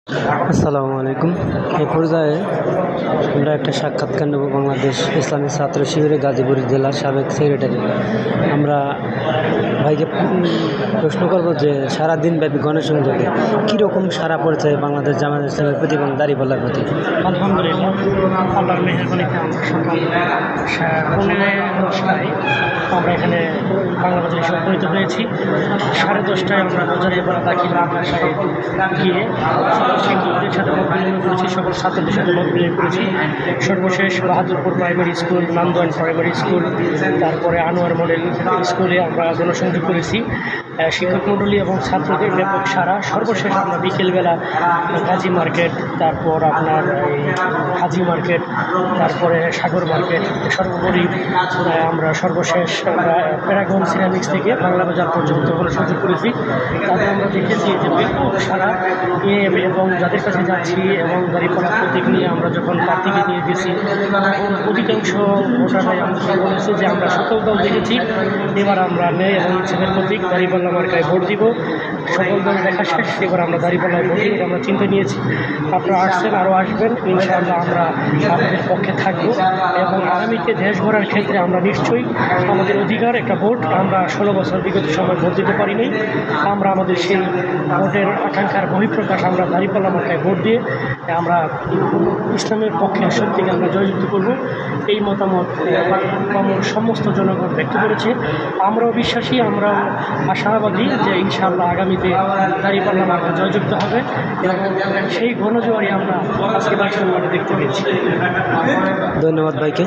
আসসালামু আলাইকুম। এই পর্যায়ে আমরা একটা সাক্ষাৎকার নেব বাংলাদেশ ইসলামী ছাত্র শিবিরের গাজীপুর জেলার সাবেক সেক্রেটারি। আমরা ভাইকে প্রশ্ন করব যে সারাদিন ব্যাপী গণসংযোগে কীরকম সারা পড়েছে বাংলাদেশ জামায়াত ইসলামের প্রতি এবং দাঁড়িপাল্লার প্রতি। আলহামদুলিল্লাহ, আল্লাহর মেহেরবানিতে আমরা সকাল 10:15 আমরা এখানে বাংলাদেশে এসে উপনীত হয়েছি। 10:30 আমরা রোজারিয়াপাড়া দাখিল মাদ্রাসায় গিয়ে শিক্ষকদের সাথে মত বিনিময় করেছি, সকল ছাত্রদের সাথে মত বিনিময় করেছি। সর্বশেষ Bahadurpur primary school, Nandowan primary school, তারপরে আনোয়ার মডেল স্কুলে আমরা গণসংযোগ করেছি। শিক্ষক মণ্ডলী এবং ছাত্রদের ব্যাপক সারা। সর্বশেষ আমরা বিকেলবেলা গাজী মার্কেট, তারপর আপনার হাজি মার্কেট, তারপরে সাগর মার্কেট, সর্বোপরি আমরা সর্বশেষ আমরা প্যারাগন সিরামিক্স থেকে বাংলা বাজার পর্যন্ত গণসংযোগ করেছি। তাতে আমরা দেখেছি যে ব্যাপক সারা এবং যাদের কাছে যাচ্ছি এবং দাঁড়িপাল্লা প্রতীক নিয়ে আমরা যখন প্রার্থীকে নিয়ে গেছি তখন অধিকাংশ ভোটাররাই আমাদের বলেছে যে আমরা সকল দল দেখেছি, এবার আমরা ন্যায় এবং ইনসাফের প্রতীক দাঁড়িপাল্লা মার্কায় ভোট দিব। সকল দল দেখা শেষ, এবার আমরা দাঁড়িপাল্লায় ভোট দিব আমরা চিন্তা নিয়েছি। আপনারা আসছেন, আরও আসবেন, ইনশাআল্লাহ আমরা আপনাদের পক্ষে থাকবো এবং আগামীতে দেশ গড়ার ক্ষেত্রে আমরা নিশ্চয়ই আমাদের অধিকার একটা ভোট, আমরা 16 বছর বিগত সময় ভোট দিতে পারিনি, আমরা আমাদের সেই ভোটের আকাঙ্ক্ষার বহিঃপ্রকাশ আমরা দাঁড়িপাল্লা মার্কায় ভোট দিয়ে আমরা ইসলামের পক্ষে শক্তিকে আমরা জয়যুক্ত করব। এই মতামত আমার সমস্ত জনগণ ব্যক্ত করেছে। আমরাও বিশ্বাসী, আমরাও আশাবাদী যে ইনশাআল্লাহ আগামীতে দাঁড়িপাল্লা মার্কা জয়যুক্ত হবে এবং সেই গণজোয়ারি আমরা আজকে দেখতে পেয়েছি। ধন্যবাদ ভাইকে।